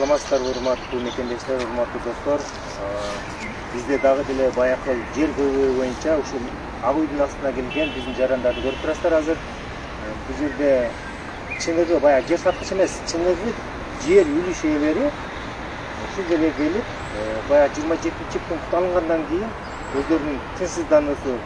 Саламатсыздарбы, урматтуу мекендештер, урматтуу достор. Бизде дагы деле баякы жер көйгөйү боюнча ушул ак үйдүн астына келген биздин жарандарды көрүп турасыздар азыр. Бул жерде чыныгы баягы жер саткыч эмес, чыныгы жер үлүш ээлери ушул жерге келип, баягы 27 пункт алынгандан кийин өздөрүнүн тынчсыздануусу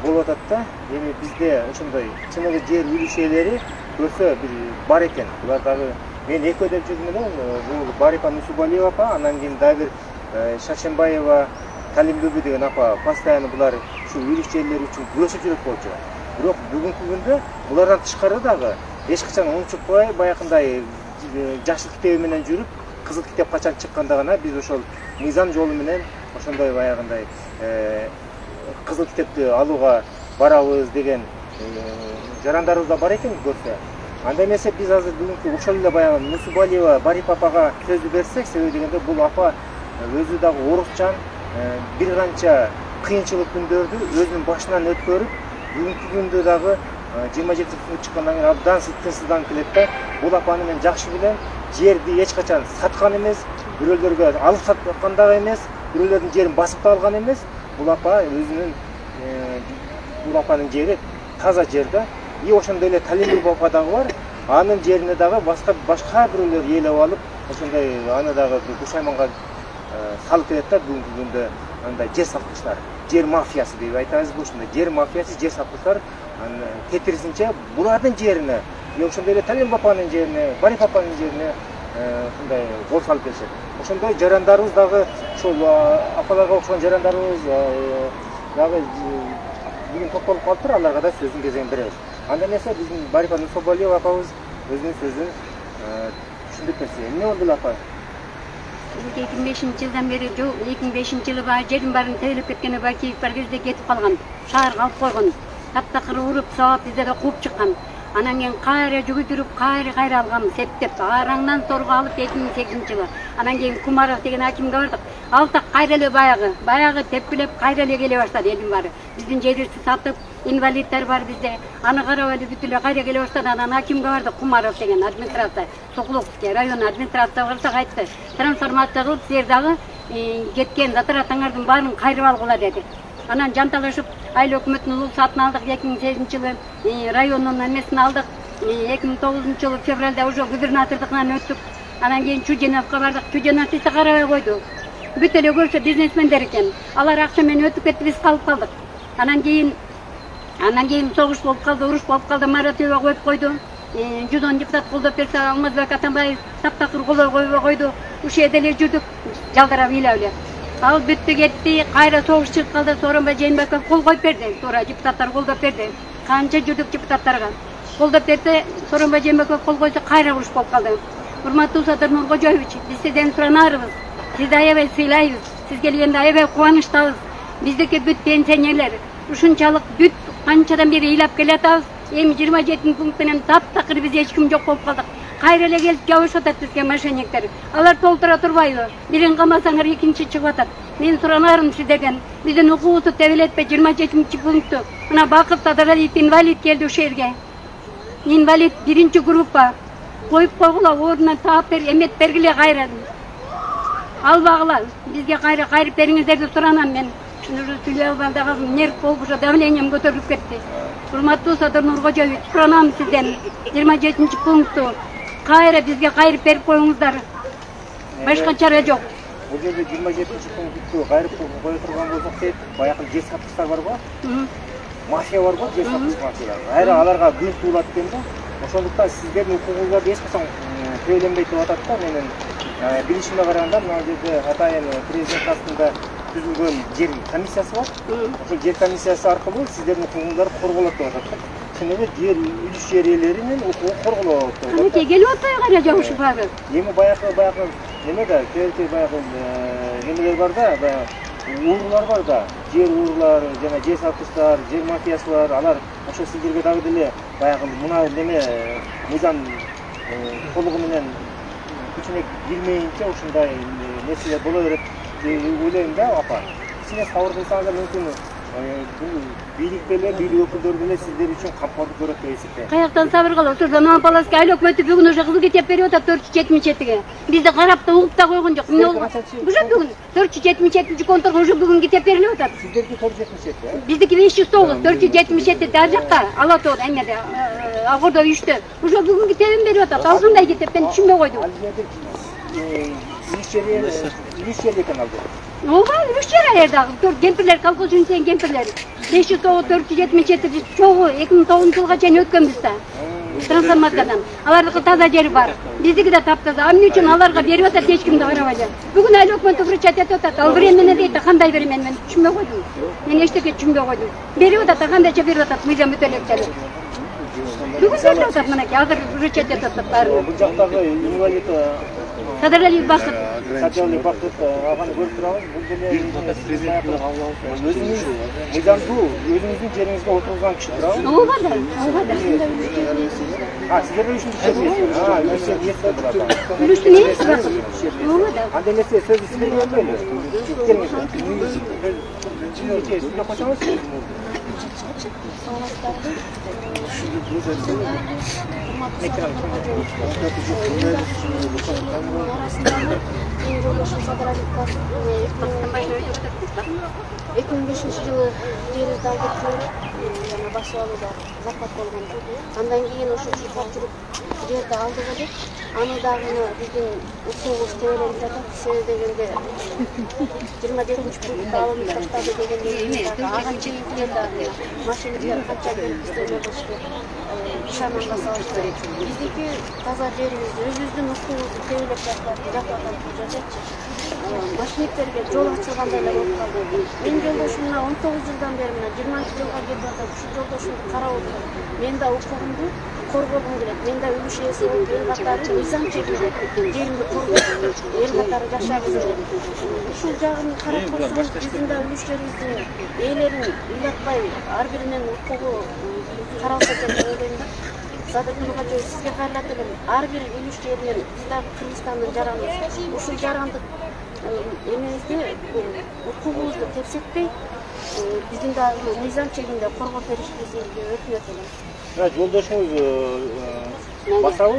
болуп атат да. Эми бизде ошондой чыныгы жер үлүш ээлери көрсө бир бар экен. Булар дагы мен экөө деп жүрдүм элем, бул Барипа Нусубалиева апа, анан кийин дагы бир Шашенбаева Калимбүбү деген апа постоянно булар ушул үлүш жерлери үчүн күрөшүп жүрөт болчу. Бирок бүгүнкү күндө булардан тышкары дагы эч качан унчукпай баягындай жашыл китеби менен жүрүп, кызыл китеп качан чыкканда гана биз ошол мыйзам жолу менен ошондой баягындай кызыл китепти алууга барабыз деген жарандарыбыз да бар экен көрсө. Анда эмесе биз азыр бүгүнкү ошол эле баягы Нусубалиева Барипа апага сөздү берсек, себеби дегенде бул апа өзү дагы орусчан бир канча кыйынчылык күндөрдү өзүнүн башынан өткөрүп, бүгүнкү күндө дагы 27 пункт чыккандан кийин абдан тынчсызданып келет да. Бул апаны мен жакшы билем. Жерди эч качан саткан эмес, бирөөлөргө алып саткан дагы эмес, бирөөлөрдүн жерин басып да алган эмес. Бул апа өзүнүн бул апанын жери таза жер да. И ошондой эле Талимбүбү апа дагы бар. Анын жерине дагы башка бирөөлөр ээлеп алып, ошондой аны дагы Кушайманга салып келет да. Бүгүнкү күндө андай жер саткычтар, жер мафиясы деп айтабызбы, ошондой жер мафиясы, жер саткычтар тетирисинче булардын жерине, ошондой эле Талимбүбү апанын жерине, Барипа апанын жерине ушундай кол салып келишет. Ошондой жарандарыбыз дагы ошол апаларга окшогон жарандарыбыз дагы бүгүн токтолуп калыптыр, аларга да сөздүн кезегин беребиз. Анда эмесе биздин Барипа Нусубалиева апабыз өзүнүн сөзүн түшүндүрүп берсе. Эмне болду апа? 2005-жылдан бери 2005-жылы баягы жердин баарын тебелеп кеткен Бакиев бар кезде кетип калган. Шаарга алып койгон. Таптакыр уруп, сабап бизде да кууп чыккан. Анан кийин кайра жүгүтүрүп, кайра алгам септеп, араңдан сорго алып 2008-жылы. Анан кийин Кумаров деген акимге бардык. Ал так кайра эле баягы тепкилеп, кайра эле келе баштады элдин баары. Биздин жерибизди сатып, инвалиддер бар бизде. Аны карабай эле бүт эле кайра келе баштады. Анан акимге бардык, Кумаров деген администрация, Сокуловский район администрация барсак айтты. Трансформация кылып, силер дагы кеткен затратыңардын баарын кайрып алгыла деди. Анан жанталашып, айыл өкмөтүнүн улуусун атын алдык 2008-жылы, райондун эмесин алдык. 2009-жылы февралда уже губернатордукунан өттүк. Анан кийин Чуженовго бардык. Чуженов бизди карабай койду. Бүт эле көрсө бизнесмендер экен. Алар акча менен өтүп кетти, биз калып калдык. Анан кийин согуш болуп калды, уруш болуп калды, Маратова коюп койду. 110 депутат колдоп берсе, Алмазбек Атамбаев таптакыр колдой койбой койду. Ушул жерде эле жүрдүк, жалдарап ыйлап эле. Ал бүттү кетти, кайра согуш чыгып калды, Сооронбай Жээнбеков кол коюп берди. Туура депутаттар колдоп берди. Канча жүрдүк депутаттарга. Колдоп берди, Сооронбай Жээнбеков кол койсо, кайра уруш болуп калды. Урматтуу Садыр Нуркожоевич, биз сизден суранарыбыз. Сизди аябай сыйлайбыз. Сиз келгенде аябай кубанычтабыз. Биздики бүт пенсионерлер ушунчалык бүт канчадан бери ыйлап келатабыз. Эми 27 пункт менен таптакыр биз эч ким жок болуп калдык. Кайра эле келип жабышып атат бизге мошенниктер. Алар толтура турбайбы? Бирин камасаңар экинчи чыгып атат. Мен суранарым сиздерден. Биздин укугубузду тебелетпе 27 пунктту. Мына Бакыт Садыралиев инвалид келди ушул жерге. Инвалид биринчи группа. Коюп койгула, ордунан таап бер, эмет бергиле кайра. Албагыла, бизге кайра кайрып бериңиздер деп суранам мен. Ушуну сүйлөй албай дагы нерв болуп, ушу давлением көтөрүлүп кетти. Урматтуу Садыр Нуркожоевич, суранам сизден 27 пунктту кайра бизге кайрып берип коюңуздар. Башка чара жок. Бул жерде 27 пунктту кайрып кое турган болсок дейт, баягы жер саткычтар барбы? Мафия барбы, жер саткыч мафия. Кайра аларга күн туулат экен да. Ошондуктан сиздердин укугуңуздар эч качан төөлөнбөйт деп атат да. Менин билишиме караганда, мына жерде атайын президент астында түзүлгөн жер комиссиясы бар. Ошол жер комиссиясы аркылуу сиздердин укугуңуздар корголот деп атат. Чыныгы жер үлүш жер ээлеринин укугу корголот деп атат. Анекей келип атпайбы кайра жабышып баары? Эми баягы неме да, баягы немелер бар да, уурулар бар да, жер уурулары, жана жер саткычтар, жер мафиясы бар. Алар ошо сиздерге дагы деле баягы мына неме мыйзам толугу менен күчүнө кирмейинче ушундай нерселер боло берет деп ойлойм да, апа. Кичине сабыр кылсаңыздар мүмкүн Бийлик деле, бийлик өкүлдөрү деле сиздер үчүн камкорлук көрөт деп эсептейм. Каяктан сабыр кылып, ошо заман паласка айлык өкмөтү бүгүн ошо кызыл китеп берип атат 477-ге. Бизди карап да угуп да койгон жок. Мен ошо бүгүн 477 конторго ошо бүгүн китеп берилип атат. Сиздерки 477, Биздики 509, 477 ар жакта, Ала тоодо, эмеде, Агордо 3тө. Ошо бүгүн китебин берип атат. Ал кандай китеп, мен түшүнбөй койдум. Илиш жери экен ал жерде. Ооба, үч жер аердагы кемпирлер, колхоз үчүн кемпирлер. 509, 477 чогуу 2009-жылга чейин өткөнбүз да. Трансформациядан. Алардыкы таза жери бар. Биздики да таптаза. Эмне үчүн аларга берип атат, эч кимди карабай эле. Бүгүн айлык өкмөтү вручать этип атат. Ал времени дейт, кандай времени, мен түшүнбөй койдум. Мен эчтеке түшүнбөй койдум. Берип атат, кандайча берип атат, мыйзам өтөлөкчөлүк. Бүгүн берип атат, мынакей, азыр вручать этип атат баарын. Бул жактагы инвалид Садыралиев Бакыт. Садыралиев Бакыт аганы көрүп турабыз. Бул деле өзүңүз мыйзамдуу өзүңүздүн жериңизге отурган киши турабы? Ооба да, ооба да. Сиздер үчүн Үлүштүн ээси Бакыт. Ооба да. Андай нерсе сөз сиздерге бербейли. Сизге кошобуз. Менин жолдошум Садыралиев Бакыт 2005-жылы жерибизди алдык жана басып алууда запад болгон. Андан кийин ошо чуркап жүрүп жерди алдык элек. Аны дагы биздин укугубуз тебеленип жатат. Себеби дегенде 24-пунктта алынып таштады дегенде ага чейинкилер дагы машиналар канча келип иштемей калышты. Ишанганга салышты. Биздики таза жерибиз, өзүбүздүн укугубузду тебелеп жатат жердечи. Машинисттерге жол ачылгандай эле болуп калды. Мен жолдошумна 19 жылдан бери 20 жылга кетип атат. Ушу жолдошумду карап отурам. Мен да укугумду коргогум келет. Мен да үлүш ээси болуп эл катары мыйзам чегинде жеримди коргоп эл катары жашагым келет. Ушул жагын карап койсоңуз, биздин да үлүш жерибиздин ээлерин ыйлатпай ар биринин укугу каралса экен деп ойлойм да. Садыр Нургажоев, сизге кайрылат элем. Ар бир үлүш жеринен биз да Кыргызстандын жараныбыз. Ушул жарандык эмебизди, укугубузду тепсетпей, биздин да мыйзам чегинде коргоп беришибизди өтүнөт элем. Жолдошуңуз басабы?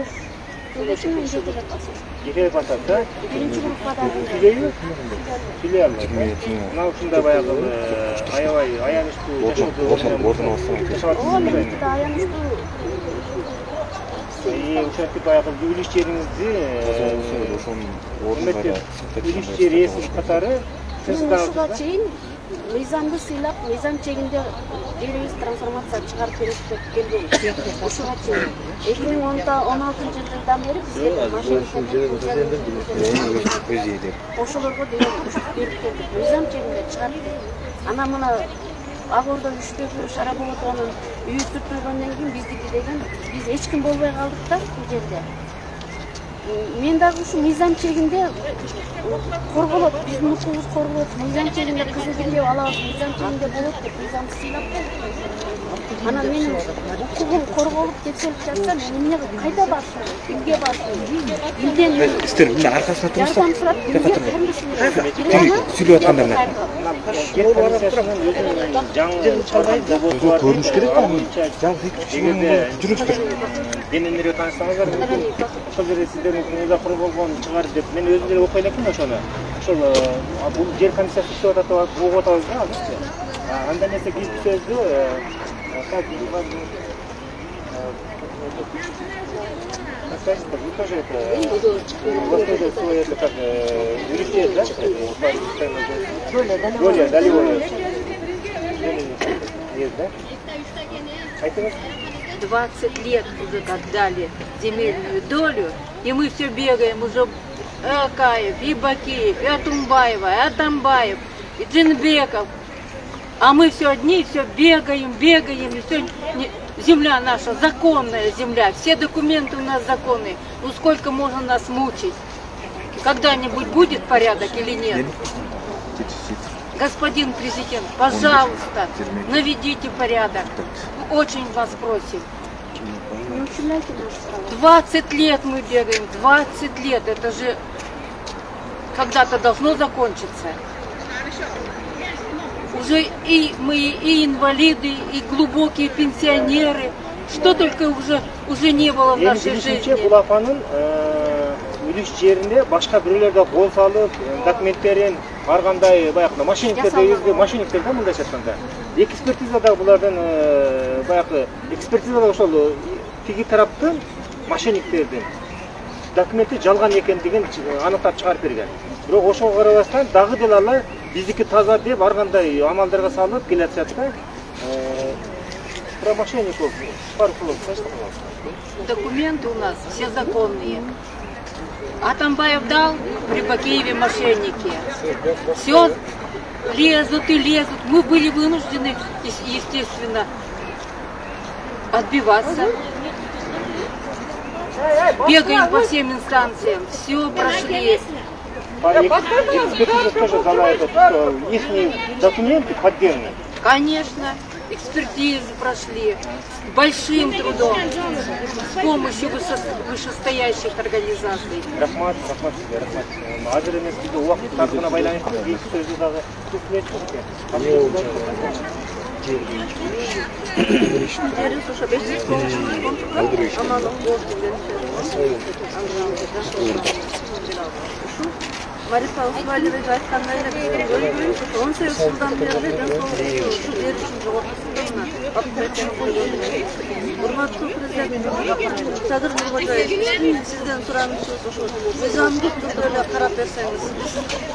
Жолдошум мен жетелеп басам. Жетелеп басат, да? Биринчи группада. Филиалы? Филиалы. Мына ушундай баягы аябай аянычтуу Ооба, меники да аянычтуу. Ушантип баягы үлүш жериңизди үлүш жер ээси катары Ушуга чейин мыйзамды сыйлап, мыйзам чегинде жерибиз трансформация чыгарып берет деп келген. Ушуга чейин 2016-жылдан бери бизге ошолорго деген берип келдик. Мыйзам чегинде чыгарып берет. Анан мына Агордо 3төгү Шаработованын үйү сүртүлгөндөн кийин биздики деген биз эч ким болбой калдык да бул жерде. Мен дагы ушу мыйзам чегинде корголот, биздин укугубуз корголот, мыйзам чегинде кызыл китеп алабыз, мыйзам чегинде болот деп мыйзамды сыйлап бердик. Анан менин укугум корголуп текшелип жатса, мен эмне кайда барсам, кимге барсам, билден сиздер мына аркасына турсак, сүйлөп аткандарына көрүнүш керек да. Жалгыз эки киши жүрүңүздөр. Денелерге таанышсаңыздар, ошол жерде сиздердин узакыры болгон чыгар деп мен өзүм деле окуй элекмин ошону. Ошол бул жер комиссиясы иштеп атат деп угуп атабыз да азырчы. Андай нерсе кирип сөздү вы тоже это как юристы, да? Доля, долевая. Есть, да? 20 лет уже как дали земельную долю, и мы все бегаем уже Акаев, и Бакиев, и Атумбаева, и Атамбаев, и Джинбеков. А мы все одни, все бегаем, и все земля наша, законная земля, все документы у нас законные. Ну сколько можно нас мучить? Когда-нибудь будет порядок или нет? Господин президент, пожалуйста, наведите порядок. Очень вас просим. 20 лет мы бегаем, 20 лет. Это же когда-то должно закончиться. Уже и мы, и инвалиды, и глубокие пенсионеры. Что только уже не было в нашей жизни. Бұл апаның үліш жерінде башқа біреулерді қол салып, документтерін арғандай баяқы мошенниктерді мошенниктерді мұнда шатқанда. Экспертизада бұлардың баяқы экспертизада ошол тиги тараптын мошенниктердин документи жалган экендигин аныктап чыгарып берген. Бирок ошого карабастан дагы деле алар биздики таза деп ар кандай амалдарга салып келатышат да. Про мошенников пару слов скажите, пожалуйста. Документы у нас все законные. Атамбаев дал, при Бакееве мошенники. Все лезут и лезут. Мы были вынуждены, естественно, отбиваться. Бегаем по всем инстанциям. Все прошли. Экспертиза тоже дала этот, их документы поддельные. Конечно, экспертизу прошли с большим трудом, с помощью вышестоящих организаций. Рахмат. Азыр эмес бизде убакыт тарыхына байланыштуу эки сөздү дагы Мариса Усмайлович айтқандай эле 18 жылдан бери денсаулык жер үчүн жогоркусунда аппараттын койгон. Урматтуу президент Садыр Нуркожоевич, сизден суранышыбыз ошо мыйзамдык түрдө эле карап берсеңиз,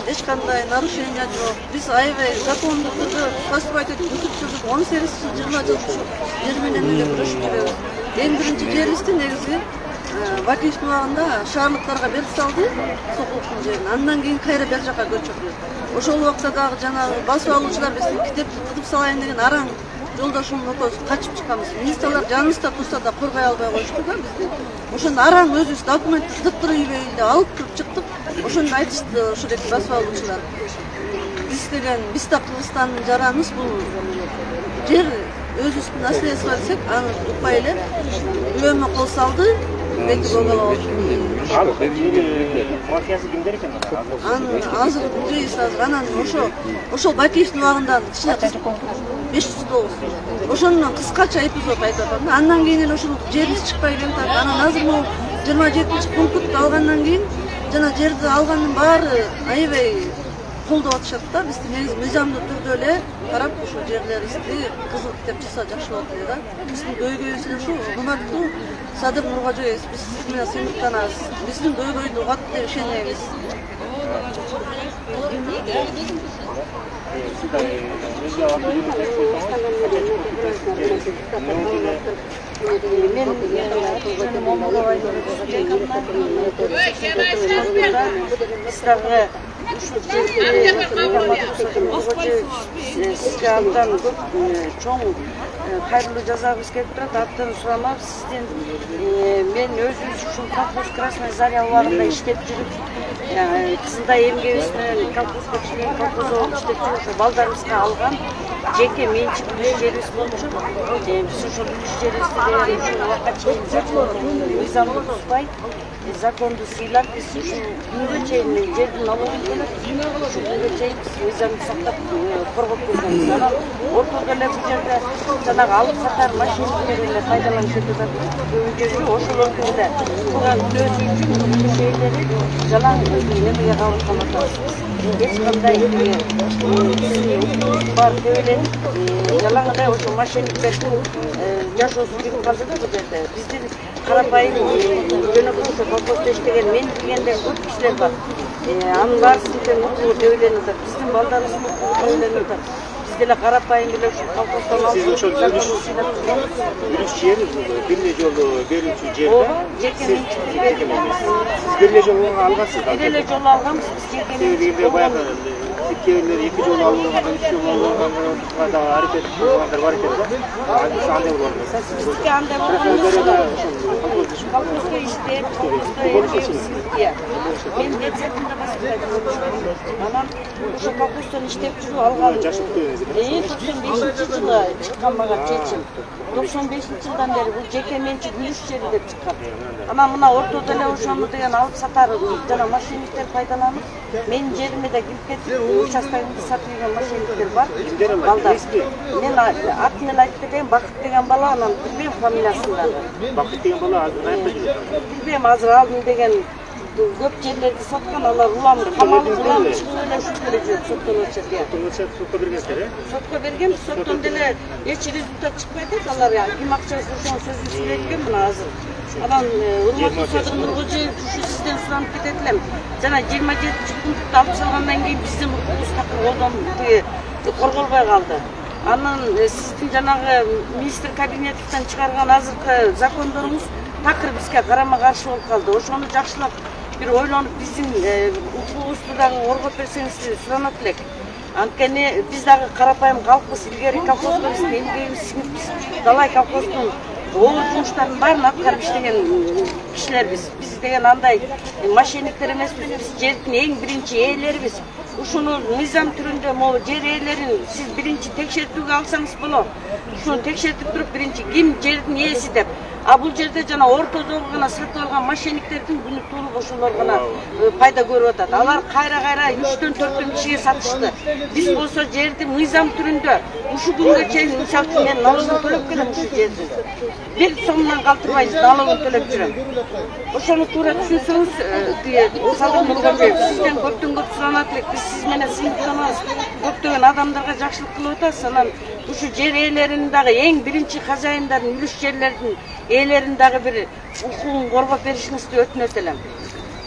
эч кандай нарушение жок. Биз аябай закондук түрдө поступать этип жүрүп 18 жыл 20 жыл ушу жер менен эле күрөшүп жүрөбүз. Эң биринчи жерибизди негизи Бакиевдин убагында шаарлыктарга берип салды, сокулуктун жерин. Андан кийин кайра бер жака көчүрдү. Ошол убакта дагы жанагы басып алуучулар биздин китепти тутуп салайын деген араң жолдошум экөөбүз качып чыкканбыз. Министрлер жаныбызда турса да коргой албай коюшту да бизди. Ошондо араң өзүбүз документти дыптыр үйбөй эле алып кирип чыктык. Ошондо айтышты ошол эки басып алуучулар. Биз да Кыргызстандын жараныбыз бул жер өзүбүздүн наследство десек, аны укпай эле үйлөнмө кол салды. Мафиясы кимдер экен? Азыр билбейбиз азыр. Анан ошол Бакиевдин убагында кичине кыз 509. Ошондон кыскача эпизод айтып атам. Андан кийин эле ошол жерибиз чыкпай келатат. Анан азыр могу 27-пунктты алгандан кийин жана жерди алгандын баары аябай колдоп атышат да. Биз негизи мыйзамдуу түрдө эле карап ошол жерлерибизди кызыл китеп чыкса жакшы болот эле да. Биздин көйгөйүбүз эле ушу. Урматтуу Садыр Нуркожоевич, биз сиз менен сыймыктанабыз. Биздин көйгөйдү угат деп ишенебиз. Сизге абдан көп чоң кайрылуу жасагыбыз келип турат. Абдан сурамап сизден мен өзүбүз ушул колхоз Красная Заря убагында иштеп жүрүп, кызылдай эмгебиз менен колхозго чейин колхозго иштеп жүрүп, балдарыбызга алган жеке менчик жерибиз болчу. Биз ошол жерибизди ушул убакка чейин мыйзамды бузбай, законду сыйлап, биз ушул күнгө чейин жердин налогун төлөп, ушул күнгө чейин мыйзамды сактап коргоп келгенбиз. Анан ортодо эле бул жерде жанагы алып сатар мошенниктер эле пайдаланып жатат. Көбүнчөсү ошолордун эле турган өзү үчүн шейлери жалаң эмеге кабылган атабыз. Эч кандай бар төөленип, жалаң эле ошол мошенниктердин жашоосу жүрүп калды да бул жерде. Биздин карапайым жөнөкөй колхоздо иштеген мен билгенден көп кишилер бар. Анын баарысынын муктуу төөлөнүп атат. Биздин балдарыбыз муктуу төөлөнүп атат. Биз деле карапайым эле ушул колхоздон алып. Сиз ошол үлүш жер биринчи жолу берүүчү жерде жеке менчик берген. Сиз биринчи жолу алгансыз да? Бир эле жолу алганбыз, биз жеке менчик. Баягы кээрлер 2 жолу алган, 3 жолу алганга да аракет кылгандар бар экен да. Андай болгон эмес. Бизге андай болгон колхозго иштеп, мен детсадында басып анан ошо колхоздон иштеп жүрүп алган. 95-жылы чыккан мага чечим. 95-жылдан бери бул жеке менчик үлүш жери деп чыккан. Анан мына ортодо эле ошону деген алып сатар жана мошенниктер пайдаланып, менин жериме да кирип кетип, участогымды сатып жүрген мошенниктер бар. Балдар. Мен атымен айтып кетейин, Бакыт деген бала, анан билбейм фамилиясын дагы. Бакыт деген бала азыр каякта жүрөт? Билбейм, азыр алдым деген көп жерлерди саткан, алар улам камалып чыгып эле ушул эле жүрөт, соттон өтүшөт. Сотко бергенсиздер, э? Сотко берген, соттон деле эч результат чыкпай атат. Алар ким акчасы ошонун сөзүн сүйлөйт экен мына азыр. Анан урматтуу Садыр Нуркожоев ушу сизден суранып кетет элем. Жана 27 пунктты алып салгандан кийин биздин укугубуз такыр корголбой калды. Анан сиздин жанагы министр Кабинетовдон чыгарган азыркы закондоруңуз такыр бизге карама каршы болуп калды. Ошону жакшылап бир ойлонуп биздин укугубузду дагы коргоп берсеңиз суранат элек. Анткени биз дагы карапайым калкпыз, илгери колхозго биздин эмгегибиз сиңип, далай колхоздун оор жумуштардын баарын аткарып иштеген кишилербиз. Биз деген андай мошенниктер эмеспиз, биз жердин эң биринчи ээлерибиз. Ушуну мыйзам түрүндө могу жер ээлерин сиз биринчи текшертүүгө алсаңыз болот. Ушуну текшертип туруп биринчи ким жердин ээси деп. А бул жерде жана орто жолу гана сатып алган мошенниктердин күнү туулуп ошолор гана пайда көрүп атат. Алар кайра 3-төн 4төн кишиге сатышты. Биз болсо жерди мыйзам түрүндө ушу күнгө чейин мисалы үчүн мен налогун төлөп келем ушу жерди. Бир сомдон калтырбай налогун төлөп жүрөм. Ошону туура түшүнсөңүз, Садыр Нуркожоев, сизден көптөн көп суранат элек. Биз сиз менен сыймыктанабыз. Көптөгөн адамдарга жакшылык кылып атасыз. Анан ушу жер ээлеринин дагы эң биринчи хозяиндардын үлүш жерлердин ээлерин дагы бир укугун коргоп беришиңизди өтүнөт элем.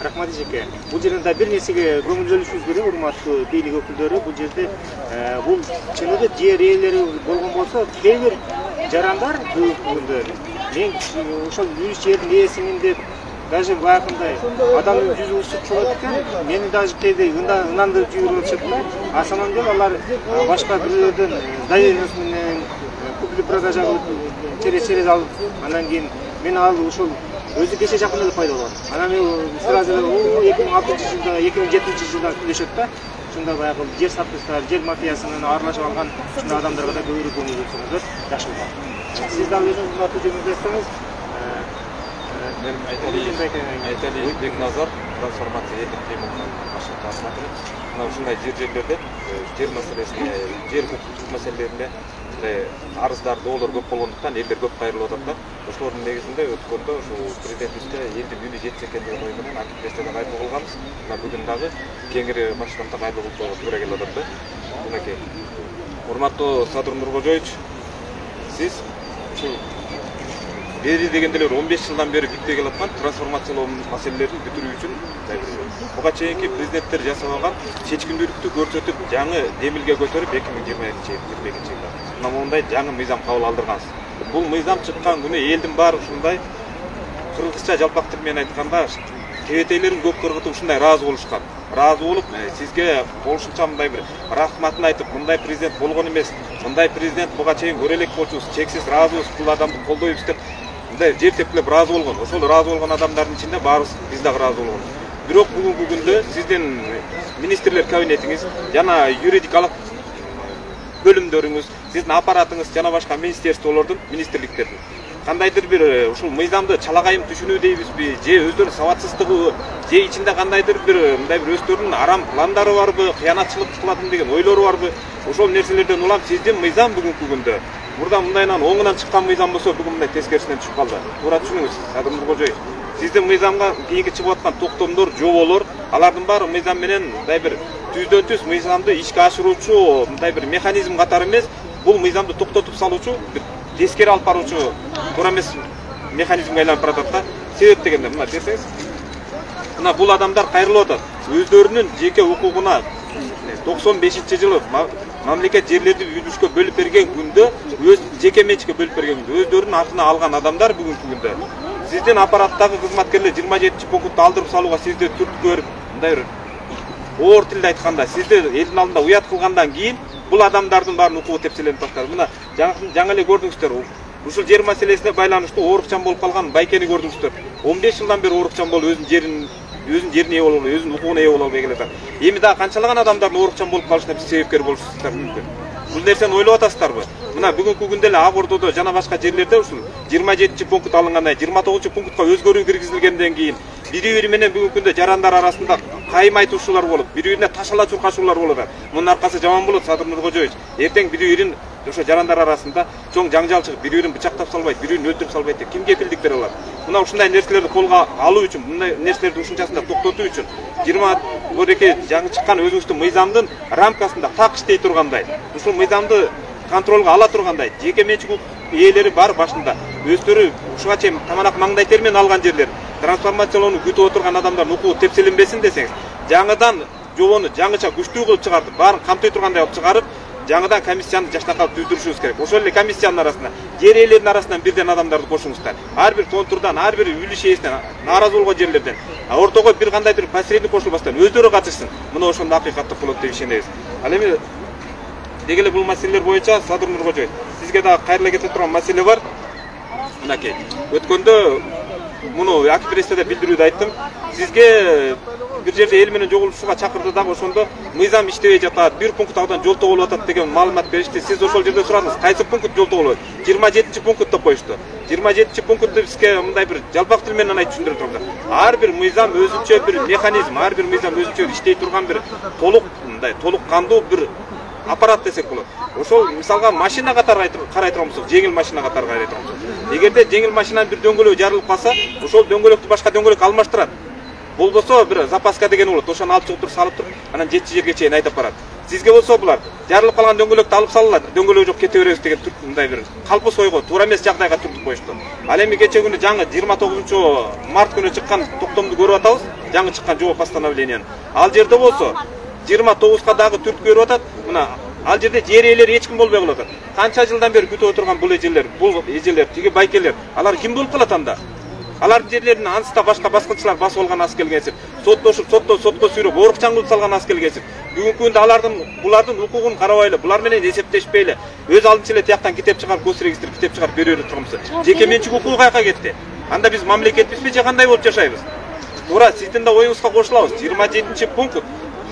Рахмат эжеке. Бул жерде бир нерсеге көңүл бөлүшүбүз керек, урматтуу бийлик өкүлдөрү. Бул жерде бул чынында жер ээлери болгон болсо, кээ бир жарандар бүгүнкү мен ошол үлүш жердин ээсимин деп даже баягындай адамдын жүзү ушуп чыгат экен, мени даже кээде ынандырып жиберип атышат да. А самом деле алар башка бирөөлөрдөн доверенность менен купли-продажа кылып через алып, анан кийин мен ал ушул өзү кеше жакында эле пайда болгон. Анан мен сразу 2006-жылда, 2007-жылда сүйлөшөт да. Ушундай баягы жер саткычтар, жер мафиясынын аралашып алган ушундай адамдарга да көбүрөөк көңүл бөлсөңүздөр жакшы болот. Сиз дагы өзүңүз аты жөнүңүздү айтсаңыз. Мен айтали Бекназар, трансформация этник кыймылдын башкы кызматы. Мына ушундай жерлерде жер маселесине, жер укук маселелеринде арыздар, доолор көп болгондуктан элдер көп кайрылып атат да. Ошолордун негизинде өткөндө ушул президентибизге элдин үнү жетсе экен деген ой менен активдерде кайрылып калганбыз. Мына бүгүн дагы кеңири масштабта кайрылып туура келип атат да. Мынакей. Урматтуу Садыр Нуркожоевич, сиз ушул бери дегенделер 15 жылдан бери бүттөй келаткан трансформациялоо маселелерин бүтүрүү үчүн буга чейинки президенттер жасап алган чечкиндүүлүктү көрсөтүп, жаңы демилге көтөрүп 2022-жылда мына мондай жаңы мыйзам кабыл алдыргансыз. Бул мыйзам чыккан күнү элдин баары ушундай кыргызча жалпак тил менен айтканда кебетейлерин көп кыргытып ушундай ыраазы болушкан. Ыраазы болуп, сизге болушунча мындай бир рахматын айтып, мындай президент болгон эмес, мындай президент буга чейин көрө элек болчубуз, чексиз ыраазыбыз, бул адамды колдойбуз деп мындай жер тепкилеп ыраазы болгон. Ошол ыраазы болгон адамдардын ичинде баарыбыз биз дагы ыраазы болгон. Бирок бүгүнкү күндө сиздин министрлер кабинетиңиз жана юридикалык бөлүмдөрүңүз, сиздин аппаратыңыз жана башка министрликтердин кандайдыр бир ушул мыйзамды чалагайым түшүнүү дейбизби, же өздөрүнүн сабатсыздыгы, же ичинде кандайдыр бир мындай бир өздөрүнүн арам пландары барбы, кыянатчылык кылатым деген ойлору барбы? Ошол нерселерден улам сиздин мыйзам бүгүнкү күндө мурда мындайынан оңунан чыккан мыйзам болсо, бүгүн мындай тескерисинен түшүп калды. Туура түшүнүңүз, Садыр Нуркожоев. Сиздин мыйзамга кийинки чыгып аткан токтомдор, жоболор, алардын баары мыйзам менен мындай бир түздөн түз мыйзамды ишке ашыруучу мындай бир механизм катары эмес, бул мыйзамды токтотуп салуучу, тескери алып баруучу туура эмес механизмге айланып баратат да. Себеп дегенде мына десеңиз, мына бул адамдар кайрылып атат. Өздөрүнүн жеке укугуна 95-жылы мамлекет жерлерди үлүшкө бөлүп берген күндө, өз жеке менчикке бөлүп берген күндө өздөрүнүн атына алган адамдар бүгүнкү күндө сиздин аппараттагы кызматкерлер 27-пунктты алдырып салууга сизди түрткү көрүп, мындай бир оор тилде айтканда, сизди элдин алдында уят кылгандан кийин бул адамдардын баарын укугу тепселенип баштады. Мына жаңы эле көрдүңүздөр. Ушул жер маселесине байланыштуу оорукчан болуп калган Байкени көрдүңүздөр. 15 жылдан бери оорукчан болуп өзүнүн жерине ээ болуп, өзүнүн укугуна ээ болуп келет. Эми дагы канчалаган адамдардын оорукчан болуп калышына биз себепкер болушубуздар мүмкүн. Бул нерсени ойлоп атасыздарбы? Мына бүгүнкү күндө эле Ак Ордодо жана башка жерлерде ушул 27-пункт алынгандан 29-пунктка өзгөрүү киргизилгенден кийин бири менен бүгүнкү күндө жарандар арасында кайым айтуучулар болуп, бири-бирине ташала чуркашуулар болуп атат. Мунун аркасы жаман болот, Садыр Нуркожоевич. Эртең бири-бирин ошо жарандар арасында чоң жаңжал чыгып, бири-бирин бычактап салбайт, бири-бирин өлтүрүп салбайт деп ким кепилдик бере алат? Мына ушундай нерселерди колго алуу үчүн, мындай нерселерди ушунчасында токтотуу үчүн 22 жаңы чыккан өзүбүздүн мыйзамдын рамкасында так иштей тургандай, ушул мыйзамды контролго ала тургандай жеке менчик ээлери бар башында өздөрү ушуга чейин таманак маңдай термен алган жерлер трансформациялоону күтүп отурган адамдардын укугу тепселенбесин десеңиз, жаңыдан жобону жаңыча күчтүү кылып чыгартып, баарын камтый тургандай кылып чыгарып, жаңыдан комиссияны жашнакай түздүрүшүбүз керек. Ошол эле комиссиянын арасында жер ээлеринин арасынан бирден адамдарды кошуңуздар. Ар бир контурдан, ар бир үлүш ээсинен, нааразы болгон жерлерден, ортого бир кандайдыр посредник кошулбастан өздөрү катышсын. Мына ошондо акыйкаттык болот деп ишенебиз. Ал эми деги эле бул маселелер боюнча Садыр Нуркожоевич, сизге дагы кайрыла кете турган маселе бар. Мынакей, өткөндө муну Акипресседе билдирүүдө айттым. Сизге бир жерде эл менен жолугушууга чакырды дагы, ошондо мыйзам иштебей жатат, бир пункт аудан жол тоголуп атат деген маалымат беришти. Сиз ошол жерде сурадыңыз, кайсы пункт жол тоголуп? 27-пункт деп коюшту. 27-пунктты бизге мындай бир жалпак тил менен айтып түшүндүрүп турду. Ар бир мыйзам өзүнчө бир механизм, ар бир мыйзам өзүнчө иштей турган бир толук кандуу бир аппарат десек болот. Ошол мисалга машина катары карай турган болсок, жеңил машина катары карай турган болсок, эгерде жеңил машинанын бир дөңгөлөгү жарылып калса, ошол дөңгөлөктү башка дөңгөлөккө алмаштырат. Болбосо бир запаска деген болот, ошону алып чыгып туруп салып туруп, анан жетчи жерге чейин айдап барат. Сизге болсо булар жарылып калган дөңгөлөктү алып салылат, дөңгөлөгү жок кете беребиз деген мындай бир калпыс ойго, туура эмес жагдайга түртүп коюшту. Ал эми кече күнү жаңы 29 март күнү чыккан токтомду көрүп атабыз, жаңы чыккан жобо постановлениянын. Ал жерде болсо 29га дагы түртүп көрүп атат. Мына ал жерде жер ээлери эч ким болбой калып атат. Канча жылдан бери күтүп отурган бул эжелер, тиги байкелер, алар ким болуп калат анда? Алардын жерлерин анста башка баскынчылар басып алган аз келгенсип, соттошуп, сотко сүйрөп, орукчан кылып салган аз келгенсип. Бүгүнкү күндө булардын укугун карабайлы, булар менен эсептешпейли, өз алдынча эле тияктан китеп чыгарып, госрегистр китеп чыгарып берип турганбыз. Жеке менчик укугу каяка кетти? Анда биз мамлекетпизби же кандай болуп жашайбыз? Туура, сиздин да оюңузга кошулабыз. 27-пункт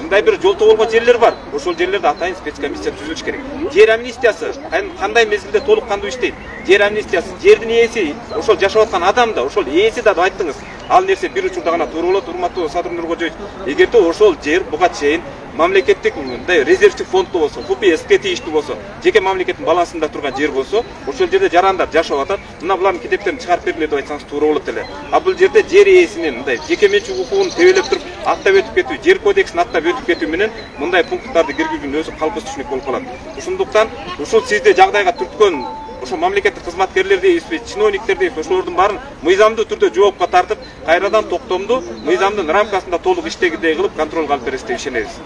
мындай бир жол тоголгон жерлер бар. Ошол жерлерде атайын спецкомиссия түзүлүш керек. Жер амнистиясы кандай мезгилде толук кандуу иштейт? Жер амнистиясы, жердин ээси, ошол жашап аткан адам да, ошол ээси да деп айттыңыз. Ал нерсе бир учурда гана туура болот, урматтуу Садыр Нуркожоевич. Эгерде ошол жер буга чейин мамлекеттик мындай резервдик фонддо болсо, ФПСке тийиштүү болсо, жеке мамлекеттин балансында турган жер болсо, ошол жерде жарандар жашап атат. Мына булардын китептерин чыгарып бергиле деп айтсаңыз туура болот эле. А бул жерде жер ээсинин мындай жеке менчик укугун тебелеп туруп, аттап өтүп кетүү, жер кодексин аттап өтүп кетүү менен мындай пункттарды киргизүүнүн өзү калпыс түшүнүк болуп калат. Ошондуктан ушул сизди жагдайга түрткөн ошо мамлекеттик кызматкерлер дейбизби, чиновниктер дейбизби, ошолордун баарын мыйзамдуу түрдө жоопко тартып, кайрадан токтомду мыйзамдын рамкасында толук иштегидей кылып контролго алып бересиз деп ишенебиз.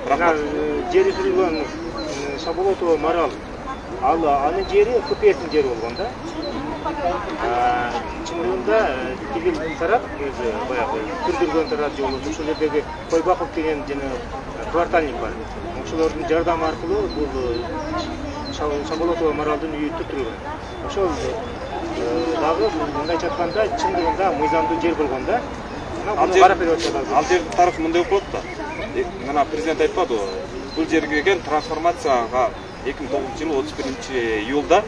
Рахмат. Жери жүргөн Шаболотова Марал, анын жери ФПСтин жери болгон да. Чындыгында тигил тарап өзү баягы түрдүргөн тарап жолу ошол жердеги Койбаков деген жана квартальник бар. Ошолордун жардамы аркылуу бул Шаболотова Маралдын үйү түртүлгөн. Ошол дагы мындайча айтканда чындыгында мыйзамдуу жер болгон да. Ал жер тарыхы мындай болуп да. Мына президент айтпадыбы, бул жерге келген трансформацияга 2009 жылы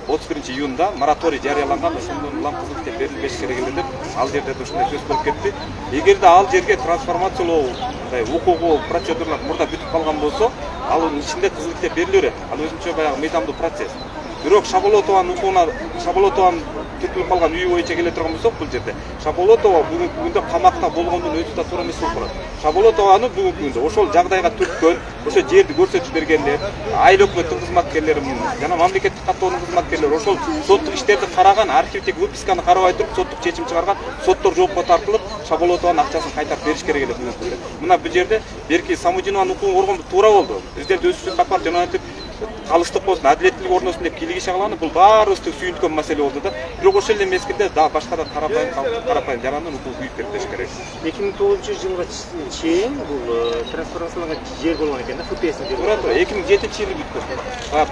31 июнда мораторий жарыяланган, ошондон улам кызыл китеп берилбеш керек эле деп ал жерде ушундай сөз болуп кетти. Эгерде ал жерге трансформациялоо мындай укугу процедуралар мурда бүтүп калган болсо, алын ичинде кызыл китеп бериле берет. Ал өзүнчө баягы мыйзамдуу процесс. Бирок Шаболотованын укугуна, Шаболотованын түртүлүп калган үйү боюнча келе турган болсок, бул жерде Шаболотова бүгүнкү күндө камакта болгондун өзү да туура эмес болуп калат. Шаболотованы бүгүнкү күндө ошол жагдайга түрткөн, ошо жерди көрсөтүп бергендер, айыл өкмөттүн кызматкерлери, жана мамлекеттик каттоонун кызматкерлери ошол соттук иштерди караган, архивдеги выписканы карабай туруп соттук чечим чыгарган, соттор жоопко тартылып, Шаболотованын акчасын кайтарып бериш керек эле бүгүнкү күндө. Мына бул жерде берки Самудинованын укугун коргонду туура болду. Президент өзү сөз капар жана калыстык болсун, адилеттүүлүк орносун деп кийлигише кылганы бул баарыбызды сүйүнткөн маселе болду да. Бирок ошол эле мезгилде дагы башка да карапайым жарандын укугу күйүп берилиш керек. 2009 жылга чейин бул трансформацияланган жер болгон экен да, ФПСтин жери. Туура, 2007-жылы бүткөн.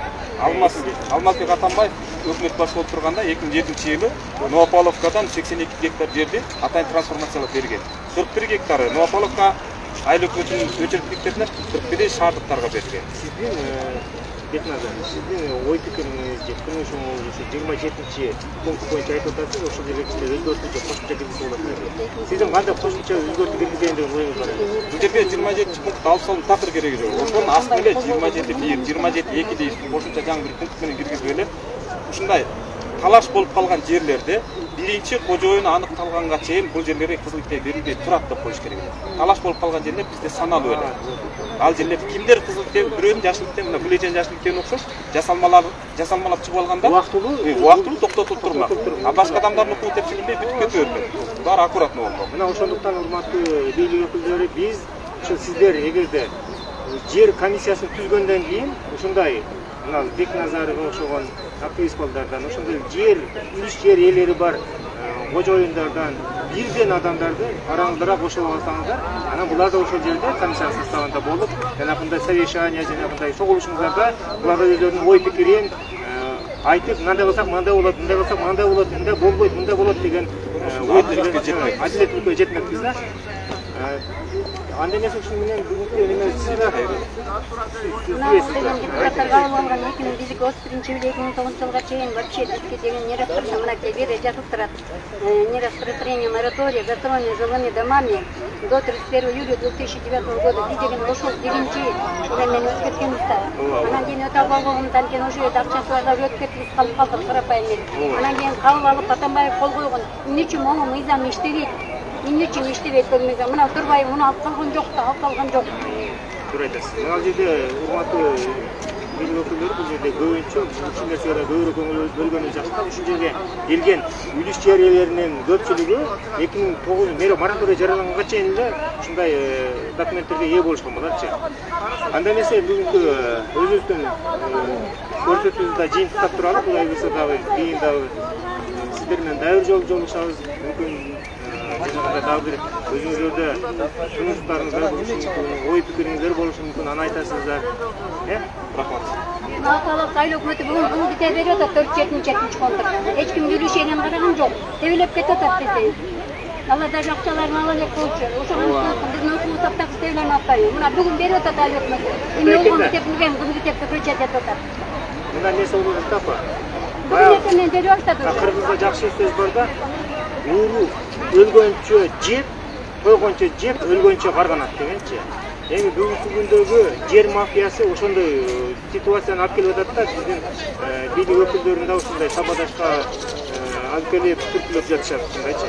Алмазбек Атамбаев өкмөт башы болуп турганда 2007-жылы Новополовкадан 82 гектар жерди атайын трансформациялап берген. 41 гектары Новополовка айыл өкмөтүнүн өчөртүктөрүнө, 41 шаардыктарга берилген. Сиздин Бекназар, сіздің ой пікіріңіз же күн ұшыңыз ушу 27-ші пункт боюнча айтып атасыз, ошол жерге өзгөртүү же кошумча киргизсе болот. Сиздин кандай кошумча өзгөртүү киргизген деген оюңуз бар? Бул жерге 27-ші пункт алып салуу такыр кереги жок. Ошонун астына эле 27-1, 27-2 дейт кошумча жаңы бир пункт менен киргизип эле ушундай талаш болуп калган жерлерде биринчи кожоюну аныкталганга чейин бул жерлерге кызыл ките берилбей турат деп коюш керек. Талаш болуп калган жерлер бизде саналуу эле. Ал жерлерде кимдер кызыл ките, бирөөнүн жашыл ките, мына Гүлежен жашыл китеге окшош жасалмалап чыгып алганда убактылуу токтотулуп турмак. А башка адамдардын укугу тепшерилбей бүтүп кете бермек. Баары аккуратно болмок. Мына ошондуктан урматтуу бийлик өкүлдөрү, биз ушул сиздер эгерде жер комиссиясын түзгөндөн кийин ушундай мына Бекназарова окшогон активист балдардан, ошондой үлүш жер ээлери бар кожоюндардан бирден адамдарды араңдыраак кошуп алсаңыздар, анан булар да ошол жерде комиссия составында болуп, жанагындай совещание, жанагындай чогулушуңуздарда булар да өздөрүнүн ой пикирин айтып, мындай кылсак мындай болот, мындай кылсак мындай болот, мындай болбойт, мындай болот деген адилеттүүлүккө жетмекпиз да. Анда эмес ушун менен бүгүнкү неме сизге депутаттарга алынган 2001-2009 жылга чейин вообще бизге деген не распоряжение, мына жерде жазылып турат. Не распространение моратория застроенными жилыми домами до 31 июля 2009 года. Биз деген ошол биринчи менен өзгөрткөнбүз да. Анан кийин өтө албагандыктан кийин ошол жерде акчасыбарга өтүп кетип калып калдык сурапайым эле. Анан кийин кабыл алып Атамбаев кол койгон. Эмне үчүн могу мыйзам иштебейт? Эмне үчүн иштебейт көрмөйсүң? Мына Турбаев муну алып калган жок да, алып калган жок. Туура айтасыз. Мына жерде урматтуу бийлик өкүлдөрү бул жерде көбүнчө ушул нерселерге көбүрөөк көңүл бөлгөнү жакшы. Ушул жерге келген үлүш жер ээлеринин көпчүлүгү 2009 мери мораторий жарыяланганга чейин эле ушундай документтерге ээ болушкан болотчу. Анда эмесе бүгүнкү өзүбүздүн көрсөтүүбүздү да жыйынтыктап туралы, кудай буйрса дагы кийин дагы сиздер менен дагы бир жолугушабыз. Мүмкүн дагы бир өзүңүздөрдө сунуштарыңыздар болушу мүмкүн, ой пикириңиздер болушу мүмкүн, аны айтасыздар. Рахмат. Аталык айлык өкмөтү бүгүн бул ките берип атат 4-7 контракт. Эч ким үлүш жерин караган жок. Тебелеп кетип атат бизде. Алар да акчаларын ала элек болчу. Ошого биздин өкмөт таптак тебелеп атпайбы. Мына бүгүн берип атат айлык өкмөтү. Эмне болгон деп билбейм, бүгүн китепти көчөт деп атат. Мына нерсе болуп атпы? Бүгүн берип атат. Кыргызда жакшы сөз бар да. Ууру өлгөнчө жеп, койгончо жеп, өлгөнчө карганат дегенчи. Эми бүгүнкү күндөгү жер мафиясы ошондой ситуацияны алып келип атат да, биздин бийлик өкүлдөрүн да ушундай сабадашка алып келип түркүлөп жатышат ушундайчы.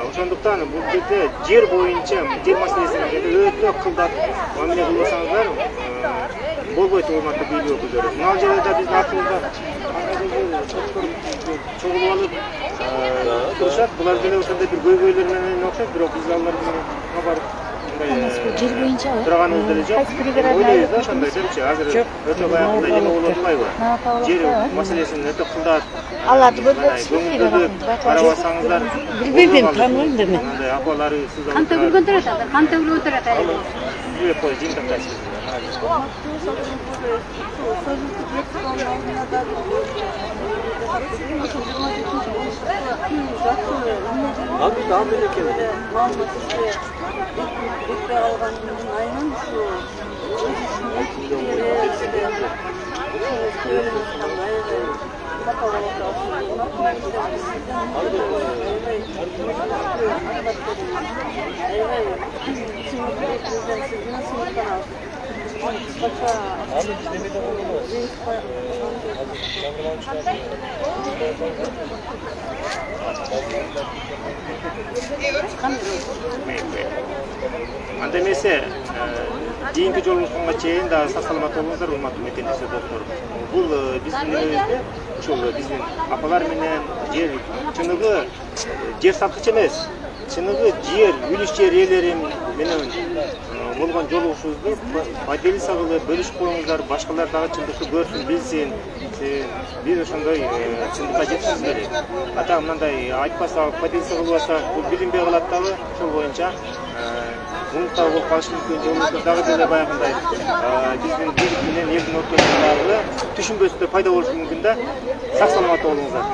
Ошондуктан бул жерде жер боюнча, жер маселесине өтө кылдат мамиле кылбасаңыздар болбойт урматтуу бийлик өкүлдөрү. Мына жерде да биздин артыбызда чогулуп алып турушат. Булар деле ошондой бир көйгөйлөр менен окшойт, бирок биз алар менен барып жер боюнча тураганыбыз деле жок. Ойлойбуз да ошондой депчи. Азыр өтө баягындай неме болуп атпайбы? Жер маселесин өтө кылдат. Аларды көрбөксүзбү? Карабасаңыздар билбейм, тааныбайм да мен. Андай акыбалары сызып Кан төгүлгөн турат, кан төгүлгөн турат. Жүрөк кой жыйынтыктайсыз. Анда эмесе кийинки жолугушканга чейин да сак саламат болуңуздар, урматтуу мекендештер достор. Бул биздин өзүбүздө ушул биздин апалар менен жер чыныгы жер саткыч эмес, чыныгы жер үлүш жер ээлери менен болгон жолугушуубузду поделиться кылып бөлүшүп коюңуздар, башкалар дагы чындыкты көрсүн, билсин. Биз ошондой чындыкка жетишибиз керек. Ата мындай айтпаса, поделиться кылбаса, бул билинбей калат дагы, ошол боюнча мунуктар болуп калышы мүмкүн, жолубузда дагы деле баягындай биздин бийлик менен элдин ортосундагы түшүнбөстүктөр пайда болушу мүмкүн да. Сак саламат болуңуздар.